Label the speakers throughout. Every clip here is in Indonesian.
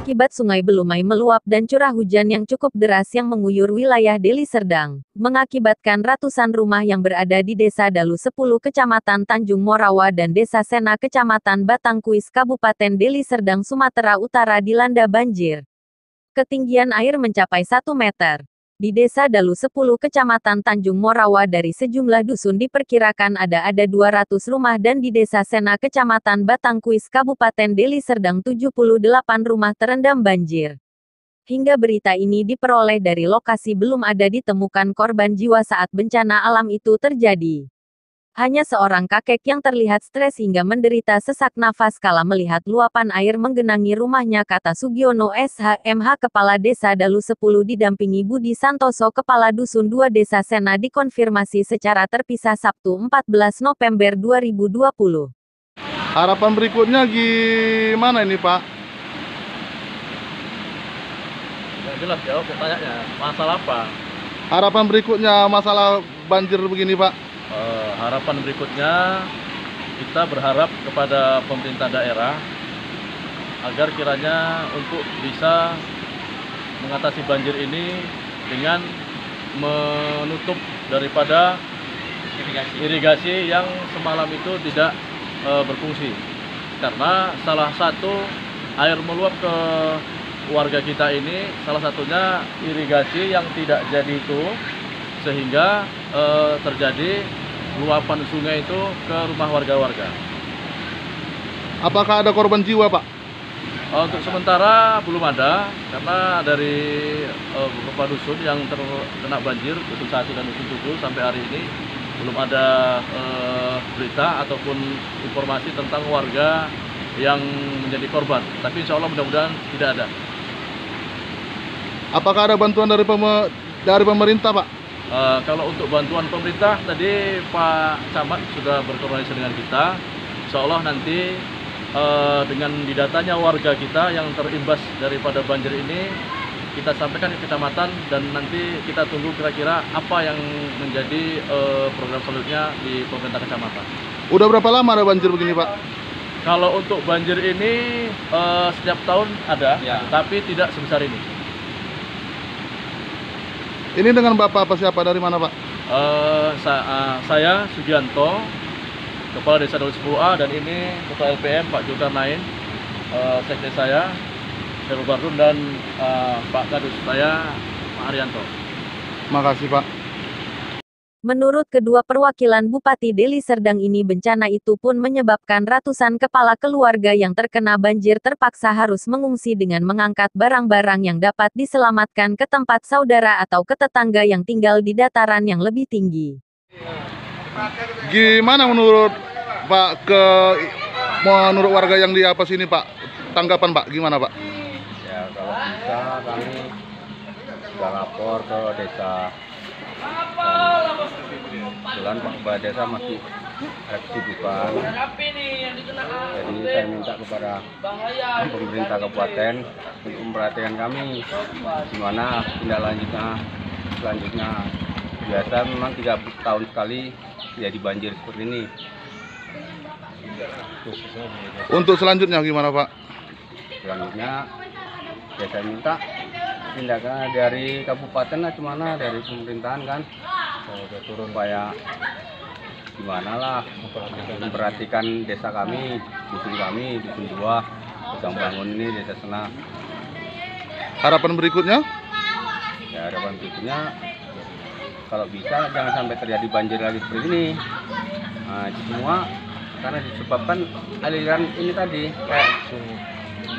Speaker 1: Akibat Sungai Belumai meluap dan curah hujan yang cukup deras yang mengguyur wilayah Deli Serdang, mengakibatkan ratusan rumah yang berada di Desa Dalu 10 Kecamatan Tanjung Morawa dan Desa Sena Kecamatan Batangkuis Kabupaten Deli Serdang Sumatera Utara dilanda banjir. Ketinggian air mencapai 1 meter. Di Desa Dalu 10 Kecamatan Tanjung Morawa dari sejumlah dusun diperkirakan ada 200 rumah dan di Desa Sena Kecamatan Batangkuis Kabupaten Deli Serdang 78 rumah terendam banjir. Hingga berita ini diperoleh dari lokasi belum ada ditemukan korban jiwa saat bencana alam itu terjadi. Hanya seorang kakek yang terlihat stres hingga menderita sesak nafas kala melihat luapan air menggenangi rumahnya, kata Sugiono SHMH Kepala Desa Dalu 10 didampingi Budi Santoso Kepala Dusun 2 Desa Sena dikonfirmasi secara terpisah Sabtu 14 November 2020.
Speaker 2: Harapan berikutnya gimana ini Pak?
Speaker 3: Nggak jelas jawab pertanyaannya, masalah apa?
Speaker 2: Harapan berikutnya masalah banjir begini Pak?
Speaker 3: Harapan berikutnya kita berharap kepada pemerintah daerah agar kiranya untuk bisa mengatasi banjir ini dengan menutup daripada irigasi yang semalam itu tidak berfungsi, karena salah satu air meluap ke warga kita ini salah satunya irigasi yang tidak jadi itu, sehingga terjadi luapan sungai itu ke rumah warga-warga.
Speaker 2: Apakah ada korban jiwa Pak?
Speaker 3: Untuk sementara belum ada, karena dari beberapa dusun yang terkena banjir, dusun 1 dan dusun 7 sampai hari ini belum ada berita ataupun informasi tentang warga yang menjadi korban. Tapi insya Allah mudah-mudahan tidak ada.
Speaker 2: Apakah ada bantuan dari pemerintah Pak?
Speaker 3: Kalau untuk bantuan pemerintah, tadi Pak Camat sudah berkoordinasi dengan kita. Insya Allah nanti dengan didatanya warga kita yang terimbas daripada banjir ini, kita sampaikan ke kecamatan dan nanti kita tunggu kira-kira apa yang menjadi program selanjutnya di pemerintah kecamatan.
Speaker 2: Udah berapa lama ada banjir begini Pak?
Speaker 3: Kalau untuk banjir ini setiap tahun ada, ya, tapi tidak sebesar ini.
Speaker 2: Ini dengan Bapak apa siapa, dari mana Pak?
Speaker 3: Saya Sugianto, Kepala Desa Dalu 10A, dan ini Ketua LPM Pak Zulkarnain, Sekda saya Heru Bardun, dan Pak Kadus saya Pak Haryanto.
Speaker 2: Makasih Pak.
Speaker 1: Menurut kedua perwakilan Bupati Deli Serdang ini, bencana itu pun menyebabkan ratusan kepala keluarga yang terkena banjir terpaksa harus mengungsi dengan mengangkat barang-barang yang dapat diselamatkan ke tempat saudara atau ke tetangga yang tinggal di dataran yang lebih tinggi.
Speaker 2: Gimana menurut Pak, menurut warga yang di apa sini Pak? Tanggapan Pak gimana Pak?
Speaker 4: Ya, kalau bisa kami sudah lapor ke desa. Kebetulan Pak Kepala Desa masih ada kesibukan, jadi saya minta kepada pemerintah kabupaten untuk memperhatikan kami gimana tindak lanjutnya selanjutnya. Biasa memang 3 tahun sekali jadi banjir seperti ini.
Speaker 2: Untuk selanjutnya gimana Pak?
Speaker 4: Selanjutnya ya saya minta tindakan dari kabupaten lah, gimana dari pemerintahan kan, turun supaya gimana lah memperhatikan desa kami, dusun 2 sedang bangun ini, Desa Sena.
Speaker 2: Harapan berikutnya?
Speaker 4: Ya, harapan berikutnya kalau bisa jangan sampai terjadi banjir lagi seperti ini. Nah, itu semua karena disebabkan aliran ini tadi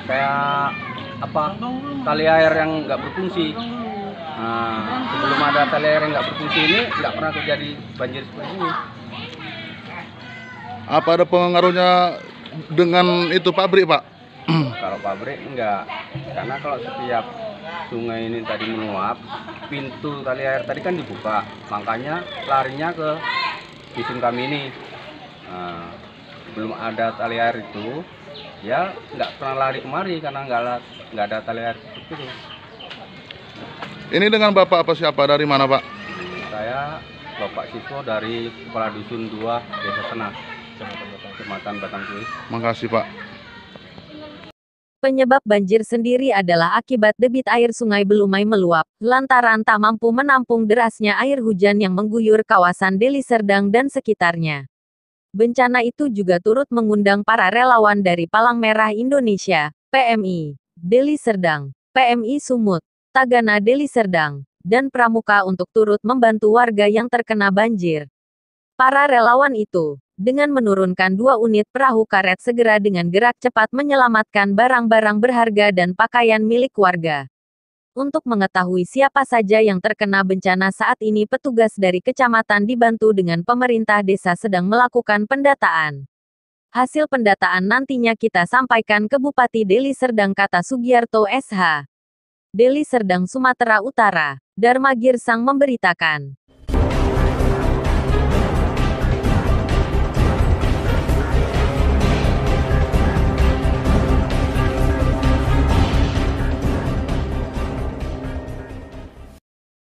Speaker 4: kayak apa, tali air yang nggak berfungsi. Nah, sebelum ada tali air yang nggak berfungsi ini nggak pernah terjadi banjir seperti ini.
Speaker 2: Apa ada pengaruhnya dengan itu pabrik Pak?
Speaker 4: Kalau pabrik enggak, karena kalau setiap sungai ini tadi meluap, pintu tali air tadi kan dibuka, makanya larinya ke dusun kami ini. Nah, belum ada tali air itu, ya nggak pernah lari kemari karena nggak ada tali air seperti itu.
Speaker 2: Ini dengan Bapak apa siapa, dari mana Pak?
Speaker 4: Saya Bapak Siswo dari Kepala Dusun 2 Desa Sena, Kecamatan Batangkuis.
Speaker 2: Makasih Pak.
Speaker 1: Penyebab banjir sendiri adalah akibat debit air Sungai Belumai meluap, lantaran tak mampu menampung derasnya air hujan yang mengguyur kawasan Deli Serdang dan sekitarnya. Bencana itu juga turut mengundang para relawan dari Palang Merah Indonesia, PMI, Deli Serdang, PMI Sumut, Tagana Deli Serdang, dan Pramuka untuk turut membantu warga yang terkena banjir. Para relawan itu, dengan menurunkan 2 unit perahu karet segera dengan gerak cepat menyelamatkan barang-barang berharga dan pakaian milik warga. Untuk mengetahui siapa saja yang terkena bencana saat ini petugas dari kecamatan dibantu dengan pemerintah desa sedang melakukan pendataan. Hasil pendataan nantinya kita sampaikan ke Bupati Deli Serdang, kata Sugiarto SH. Deli Serdang, Sumatera Utara, Dharma Girsang memberitakan.